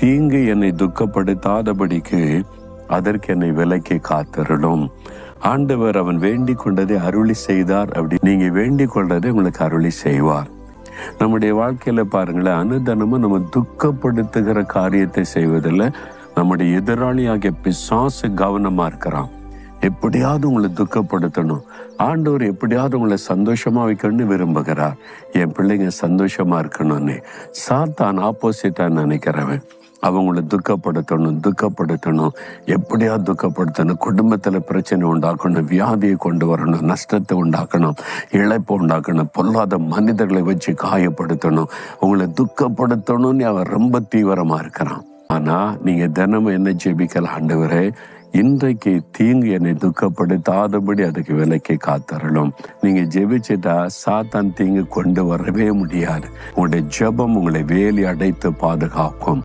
தீங்கு என்னை துக்கப்படுத்தாதபடிக்கு அதற்கு என்னை விலக்கி காத்திரணும். ஆண்டவர் அவன் வேண்டிக் கொண்டதை அருளி செய்தார். அப்படி நீங்க வேண்டிக் கொள்றதை உங்களுக்கு அருளி செய்வார். நம்முடைய வாழ்க்கையில பாருங்களேன், அனுதினமும் நம்ம துக்கப்படுத்துகிற காரியத்தை செய்வதில் நம்முடைய எதிராளியாகிய பிசாசு கவனமா இருக்கிறான். எப்படியாவது உங்களை துக்கப்படுத்தணும். ஆண்டவர் எப்படியாவது உங்களை சந்தோஷமா வைக்கணும்னு விரும்புகிறார். என் பிள்ளைங்க சந்தோஷமா இருக்கணும்னு. சாத்தான் ஆப்போசிட்டா நினைக்கிறவன் அவங்களை துக்கப்படுத்தணும், எப்படியாவது துக்கப்படுத்தணும், குடும்பத்துல பிரச்சனை உண்டாக்கணும், வியாதியை கொண்டு வரணும், நஷ்டத்தை உண்டாக்கணும், இழப்பை உண்டாக்கணும், பொல்லாத மனிதர்களை வச்சு காயப்படுத்தணும், உங்களை துக்கப்படுத்தணும்னு அவன் ரொம்ப தீவிரமா இருக்கிறான். ஆனா நீங்க தினமும் என்ன ஜெபிக்கலாம்? ஆண்டவரே, இன்றைக்கு தீங்கு என்னை துக்கப்படுத்தாதபடி அதுக்கு விலக்கி காத்தரலும். நீங்க ஜெபிச்சுட்டா சாத்தான் தீங்கு கொண்டு வரவே முடியாது. உங்களுடைய ஜெபம் உங்களை வேலி அடைத்து பாதுகாக்கும்.